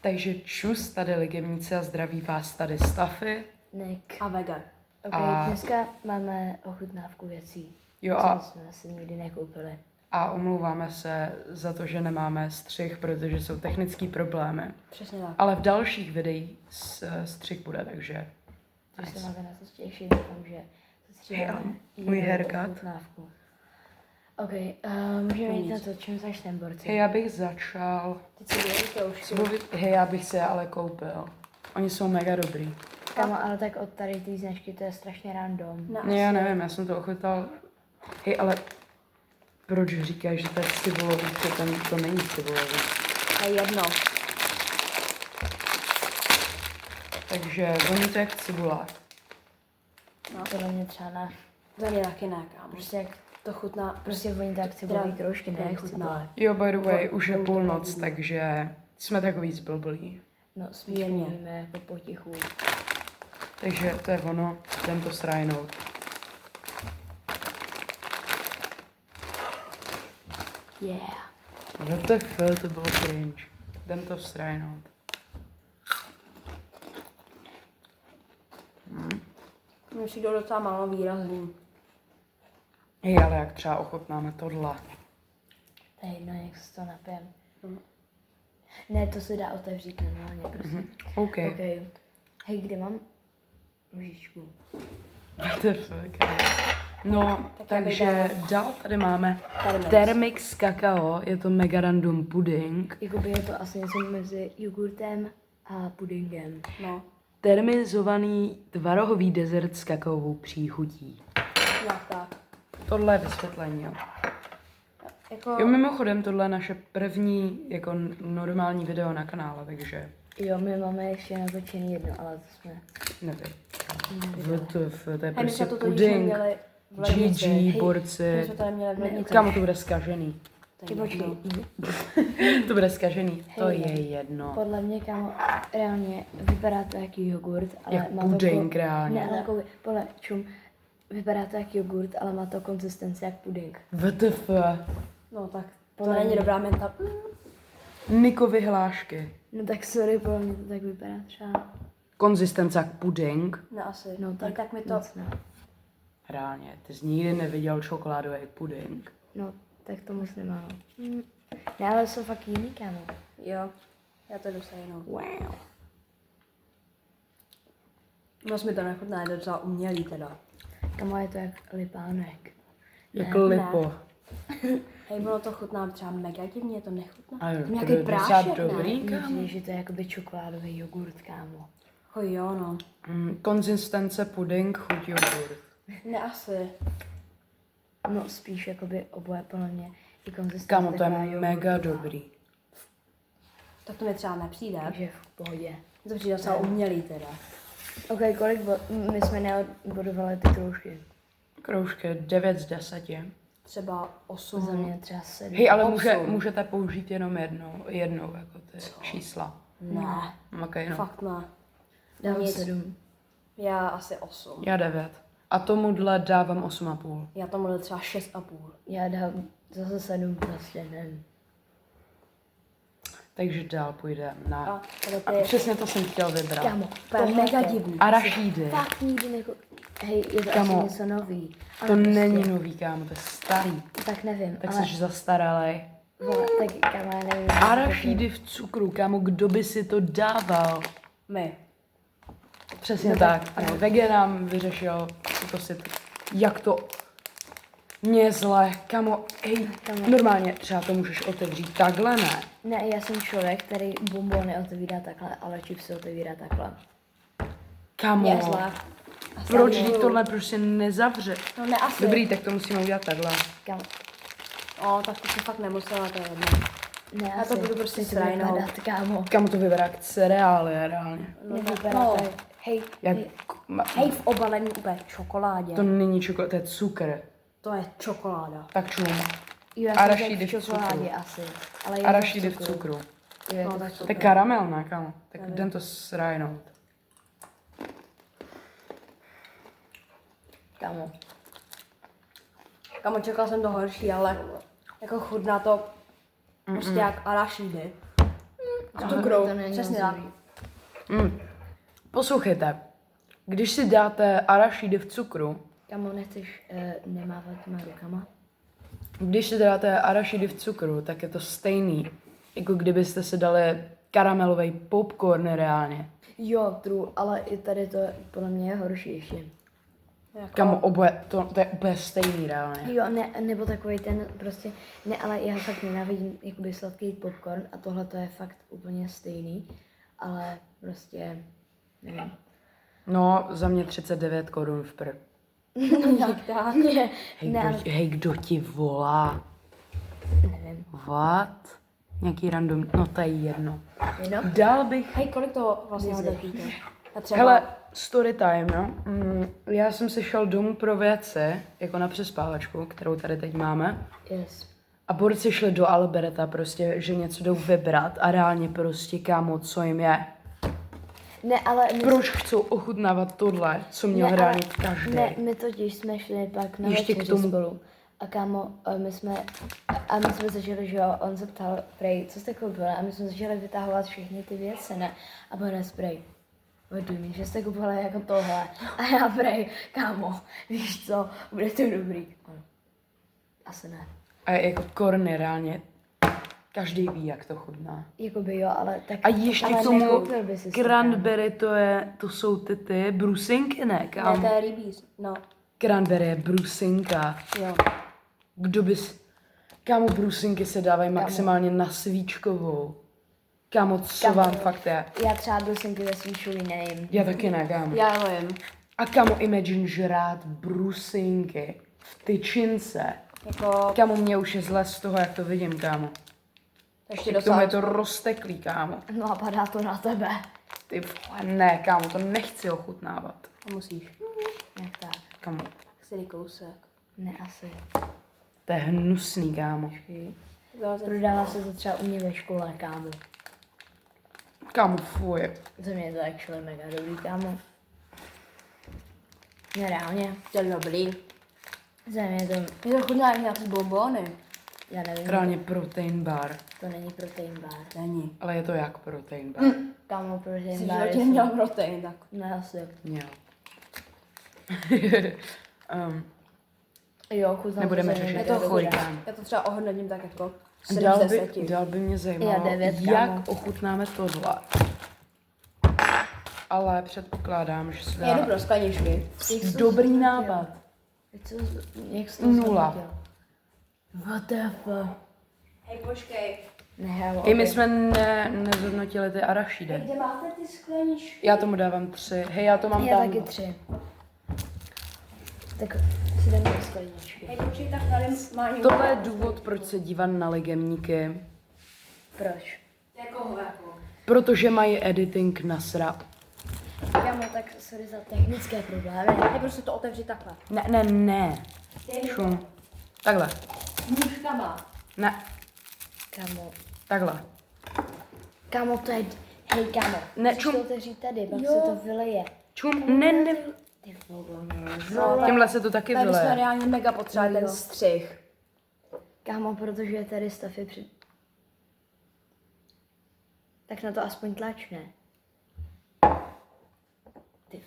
Takže čus, tady ligemníci a zdraví vás tady Stafy. Nick. A vegan. Okay, dneska máme ochutnávku věcí, Jo co jsme asi nikdy nekoupili. a omlouváme se za to, že nemáme střih, protože jsou technické problémy. Přesně tak. Ale v dalších videích střih bude, takže... Což se máme na to těšit, doufám, že se stříháme. Můj haircut. Ochutnávku. OK, můžeme jít na to, čím začneme, borci. Hej, já bych začal... Ty si dělíte už. Hej, já bych si je ale koupil. Oni jsou mega dobrý. Kámo, ale tak od tady té značky to je strašně random. No, Ne, já nevím, já jsem to ochutal. Hej, ale proč říkáš, že to je cibulový, to není cibulový. A jedno. Takže voní to jak cibula. No. Podle mě třeba ne. Za mě taky ne, kámo. Prostě jak, To chutná. prostě voní tak cibulový kroužky, ne jak chutná. cibule. Jo, by the way, už je půlnoc, takže jsme takový zblblí. No, spíš Jemně. mluvíme jako potichu. Takže to je ono, jdem to srajnout. Yeah. WTF, to bylo cringe. Jdem to srajnout. Mně si jdou docela málo výrazný. Hej, ale jak třeba ochutnáme tohle. To je jedno, jak se to napijem. Mhm. Ne, to se dá otevřít normálně, prostě. OK. OK. Hej, kde mám lžičku? WTF, no, Tak já bych takže dál tady máme Thermix. Thermix kakao, je to mega random pudding. Jakoby je to asi něco mezi jogurtem a pudingem. No. Termizovaný tvarohový dezert s kakaovou příchutí. Tak. Tohle je vysvětlení, jo. Jako, Jo, mimochodem, tohle je naše první jako normální video na kanále, takže Jo, my máme ještě natočený jedno, ale to jsme... nevím. WTF, to je hej, my prostě jsme to totiž puding, neměli v lednici. GG, My borci. jsme to neměli v lednici. Kamu to bude zkažený? Ty počkej, To bude zkažený, to Hej, je jedno. podle mě, kámo, reálně vypadá to jak jogurt, ale Jak má puding, to... reálně. Ne, ale jako, podle čum, vypadá to jak jogurt, ale má to konzistenci jak puding. WTF, No tak, to Podle není mě. dobrá menta. Niko vyhlášky. No tak sorry, podle mě to tak vypadá třeba. Konzistence jak puding. Ne, asi. No tak mi to... moc ne. Reálně, ty jsi nikdy neviděl čokoládový puding. No, tak to moc nemá, no. Ne, ale jsou fakt jiný, kámo. Jo. Já to jdu se jinou. Wow. Moc mi to nechutná, je to docela umělý teda. Kámo, je to jak lipánek. Jako Ne, lipo. Hej, ono to chutná třeba mega divně, to nechutná. A jo, To to nějaký je docela prášek, dobrý, ne? kámo. Mně že to je jakoby čokoládový jogurt, kámo. Jo, no. Konzistence puding, chuť jogurt. Ne, asi. No, spíš jakoby oboje podle mě. I konzistence. Kámo, to je taková mega jogurtová. dobrý. Tak to mi třeba nepřijde. Takže v pohodě. To přijde docela umělý teda. OK, kolik my jsme neodbodovali ty kroužky? Kroužky 9 z 10. Třeba Za 8. mě třeba 7. Hej, ale Osm. můžete použít jenom jednou jako ty čísla. Ne, Okay, no. fakt ne. Dám nic. 7. Já asi 8. Já 9. A tomuhle dávám 8,5. Já tomu dal třeba 6,5. Já dám zase 7, prostě nevím. Takže dál půjdeme na... A tady A ty přesně to jsem chtěl vybrat. Kámo, to je mega divný. Arašídy. Fakt nikdy Hej, je to Kámo, asi něco nový. Ale To prostě, není nový, kámo, to je starý. Tak nevím, Tak ale... jsi zastaralej. Vole, tak kámo, já nevím. Arašídy v cukru, kámo, kdo by si to dával? my. Přesně No tak. tak, Ano, Vege nám vyřešil, co to si... Jak to... Mně je zle, kamo, hej, Kamo. normálně třeba to můžeš otevřít takhle, ne? Ne, já jsem člověk, který bombony otevírá takhle, ale chipsy otevírá takhle. Kamo, Mě je zlé. proč Asi jí ani- tohle prostě nezavře? No ne, asi. Dobrý, tak to musíme udělat takhle. Kámo, Tak to jsem fakt nemusela, to je jedno. ne, Já to budu prostě chci to srajnout. vypadat, kámo. Kamo to vypadá jak cereály, reálně. Nevypadá no. to. Hej, Jak, Hej, v obalení úplně čokoládě. to není čokoláda, to je cukr. To je čokoláda. Tak čum. jo, já Arašídy jsem v v čokoládě cukru. asi. Ale je Arašídy v cukru. Jo, je No, to tak v To je cukru. karamel, ne, kamo? Tak jdem to srajnout. Kámo. Kamo, čekal jsem to horší, ale jako chutná to prostě jak arašídy. Cukrou, To není přesně moc tak. dobrý. Poslouchejte, když si dáte arašidy v cukru, Kamo, nechceš nemávat těma rukama? když si dáte arašidy v cukru, tak je to stejný, jako kdybyste si dali karamelový popcorn reálně. Jo, true, ale i tady to podle mě je horší ještě. Jako, Kamo, oboje, to je úplně stejný reálně. Jo, ne, nebo takový ten prostě, ne, ale já fakt nenávidím jakoby sladký popcorn a tohle to je fakt úplně stejný, ale prostě, nevím. No, za mě 39 korun v prd. tak, tak. Ne, Hej, ne, hej, kdo ti volá? nevím. What? Nějaký random, no to je jedno. Jenom? Dál bych... Hej, kolik to vlastně Vyzvi. hodnotíte? A třeba... Hele, story time, no. Já jsem se šel domů pro věci, jako na přespávačku, kterou tady teď máme. Yes. A borci šli do Alberta prostě, že něco jdou vybrat a reálně prostě kámo, co jim je. Ne, ale my, Proč chcou ochutnávat tohle, co měl ne, reálně ale- každý? ne, my totiž jsme šli pak na Ještě večeři k tomu- spolu. A kámo, my jsme začali, že jo, on se ptal, prej, co jste koupili? A my jsme začali vytahovat všechny ty věci, ne? A bude prej, mi, že jste kupovali jako tohle. A já prej, kámo, víš co, bude to dobrý. On, asi ne. A jako korny reálně, každý ví, jak to chutná. Jakoby jo, ale tak... A ještě ale k tomu nekoupil by si to, cranberry, to jsou ty brusinky, ne Ne, kámo? to je rybíz. No, Cranberry je brusinka. jo. Kdo bys... Kámo, brusinky se dávají maximálně na svíčkovou. Kámo, co Kámo. vám fakt je? Já třeba brusinky ve svíčovi nejím. Já taky ne, kámo. Já nevím. A kámo, imagine žrát brusinky v tyčince. Jako, Kámo, mě už je zle z toho, jak to vidím, kámo. ještě K tomu je dosáhnu. to rozteklý, kámo. No a padá to na tebe. Ty vole, ne, kámo, to nechci ochutnávat. A musíš. Jak tak? Kámo, Chci kousek. Ne, asi. to je hnusný, kámo. Prodává se to třeba u mě ve škole, kámo. Kámo, fuj. Za mě je to actually mega dobrý, kámo. Ne, reálně. To je dobrý. Za mě je to, Mě to chutná jak nějaký bonbony. já nevím, Reálně protein bar. to není protein bar. Není. Ale je to jak protein bar? Kámo, protein Jsi v bar životě je neměl protein, tak. ne, asi. Měl. Jo, chutná Nebudeme to za mě řešit mega to dobrá. chuť, kámo. Já to třeba ohodnotím tak jako 7 Dál z by, 10. dál by mě zajímalo, Já 9, kámo. jak ochutnáme tohle. Ale předpokládám, že se Jedu dá pro skleničky. Jak jsi to dobrý zhodnotil? nápad. Jak jsi to 0. zhodnotil? What the fuck? Hej, počkej. Ne, I my jsme nezhodnotili ty arašidy. Kde máte ty skleničky? Já tomu dávám 3. Hej, já to mám Já tam. taky 3. Tak si jdeme do skleničky. Hej, počkej, tak tady má někdo. Tohle je důvod, proč se dívat na legemníky. Proč? Jako, jako. Protože mají editing na srap. Kámo, tak sorry za technické problémy. Hej, prostě to otevři takhle. Ne. Šum. Takhle. Nůžkama. Ne, Kámo, takhle. kámo, to je... Hej, kámo, Ne, musíš čum. to otevřít tady, pak Jo. se to vyleje. Čum, ne. Ty vole, No, Tímhle se to taky tady jsme vyleje. reálně mega potřebovali ten Jo. střih. Kámo, protože tady stav je před... Tak na to aspoň tlač, ne? Ty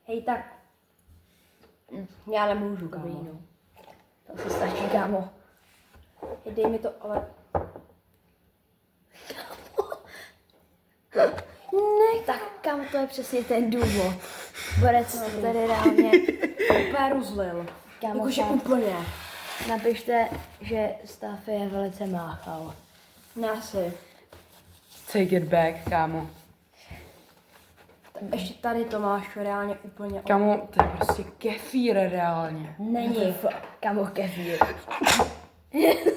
Hej, tak. Já nemůžu, dobrý, kámo. no. To se stačí, kámo. Hej, dej mi to, ale... Ne, tak kámo, to je přesně ten důvod. Borec to tady reálně... Úplně rozlil. Kámo, Jakože fakt. úplně. Napište, že stav je velice máchal. Ne, asi. Take it back, kámo. Ještě tady to máš reálně úplně... Kámo, to je prostě kefír reálně. Není. Kámo, kefír.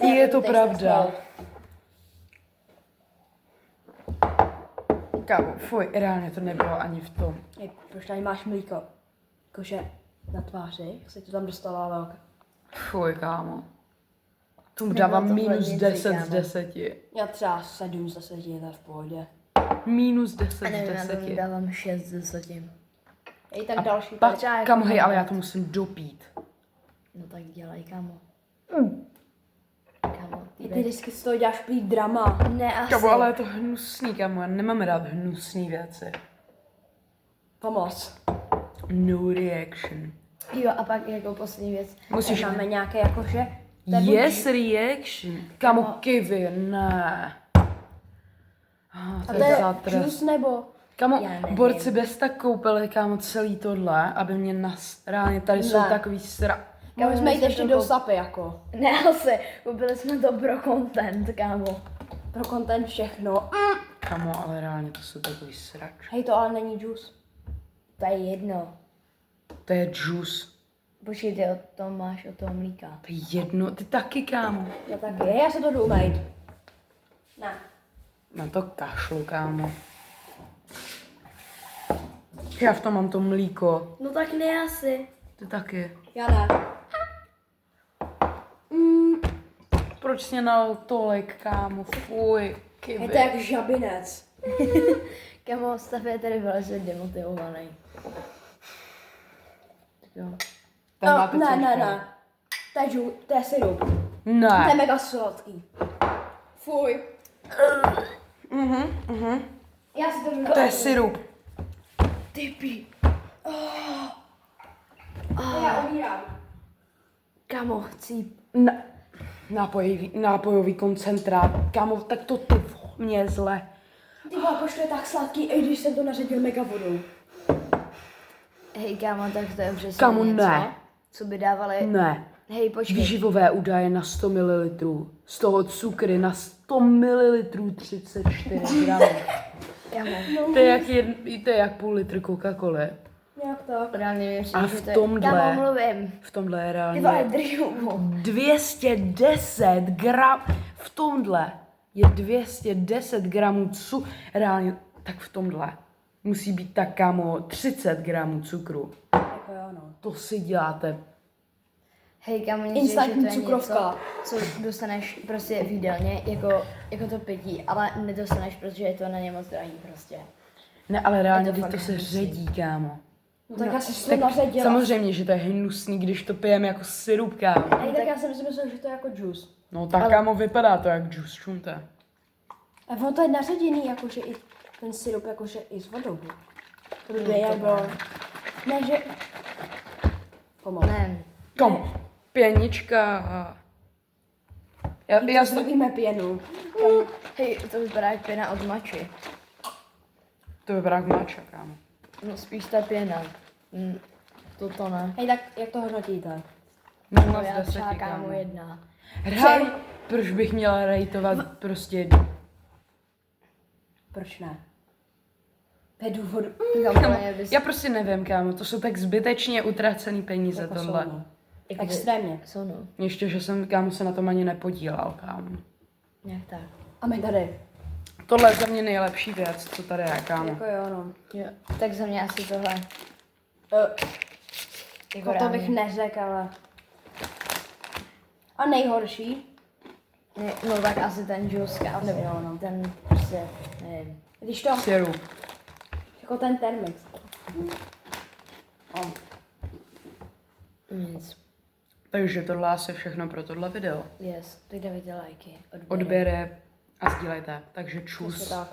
Je to pravda. Kámo, fuj, reálně to nebylo ani v tom. Hej, proč tady máš mlíko? Jakože na tváři, jak se ti tam dostala velká. Fuj, kámo. Tomu Nebylo dávám to minus hodně, 10 kámo. z 10. Já třeba 7 z 10 je v pohodě. Minus 10 A z nevím, já 10. tomu dávám 6 z 10. Hej, tak další Pak, třeba jako kámo, hej, mám ale já rád. to musím dopít. No tak dělej, kámo. Kámo, Ty vždycky z toho děláš prý drama. Ne, asi. Kamo, ale je to hnusný, kamo, já nemám rád hnusný věci. Pomoc. No reaction. Jo, a pak jako poslední věc. Musíš... Máme nějaké jakože... Yes reaction. Kamo, kiwi, ne. A To to je je zátres. juice nebo... Kamo, Já nevím. borci bez tak koupili, kámo, celý tohle, aby mě reálně tady jsou Ne. takový Kámo, jsme jít jsme ještě to do koup- sapy jako. Ne, asi. Koupili jsme to pro content, kámo. Pro content všechno. Kamo, ale reálně to jsou takový srač. Hej, to ale není juice. To je jedno. To je juice. Počkej, ty o tom máš, o toho mlíka. To je jedno, ty taky, kámo. Já taky. Já se to jdu umýt. Ne. Na to kašlu, kámo. Já v tom mám to mlíko. No tak ne asi. Ty taky. Já ne. Proč jsi mě nalil tolik, kámo? Fuj, Je kiwi. to jak žabinec. Kámo, stav je tady velice demotivovaný. Jo. Ten má Ne, teď ne, sladké. ne. To je syrup. To je Ne. mega sladký. Fuj. Já si to jdu To je syrup. Typí. Já umírám. Kámo, chci. Nápojový koncentrát. Kámo, tak to ty mě je zle. Ty vole, proč to je tak sladký, i když jsem to naředil mega vodou. Hej, kámo, tak to je přesně Kámo, něco, ne. co by dávali. Ne. Hej, počkej. Výživové údaje na 100 ml. Z toho cukry na 100 ml 34 gramů. Kámo, To je jak půl litr Coca-Coly. Nějak tak. reálně mi přijde, A že v to je... tomhle- Kámo, mluvím. V tomhle je Ty reálně vole, drž hubu. 210 gram. V tomhle je 210 gramů reálně, tak v tomhle musí být tak, kámo, 30 gramů cukru. Jako jo, no. To si děláte. Hej, kámo, mě přijde, že Instantní to je cukrovka. něco, co dostaneš prostě v jídelně, jako to pití, ale nedostaneš, protože je to na ně moc drahý prostě. Ne, ale reálně, Je to když fakt to se hnusný. ředí, kámo. No tak já si to Tak naředila. samozřejmě, že to je hnusný, když to pijeme jako syrup, kámo. Hej, tak já jsem si myslel, že to je jako juice. No tak, kámo, vypadá to jak juice, čumte. A ono to je naředěný, jakože i ten syrup, jakože i s vodou. To by jak bylo. Ne, že... Pomoc. Ne, Kom, pěnička. Já Zrobíme pěnu. hej, to vypadá jak pěna od mači. To vypadá jak máča, kámo. No spíš ta pěna. To ne. Hej, tak jak to hodnotíte? No 0 já z 10, třeba kámo kámo. 1. Reálně, proč bych měla rejtovat prostě... Proč ne? To je důvod. Kámo, je bys... Já prostě nevím, kámo, to jsou tak zbytečně utracený peníze, Jako tohle. jsou, no. Jakoby- Extrémně. Jsou no, Ještě, že jsem, kámo, se na tom ani nepodílal, kámo. nějak tak. A my tady. Tohle je za mě nejlepší věc, co tady je, kámo. Jako jo, no. Jo. Tak za mě asi tohle. Jako to bych neřekl, ale... A nejhorší, No tak asi ten juice, kámo. nevím, no. Ten prostě, nevím. Když to, Syrup. jako ten Thermix. Nic. Takže tohle asi všechno pro tohle video. Yes, tak dávajte lajky. Odběry a sdílejte. Takže Přesně čus. tak.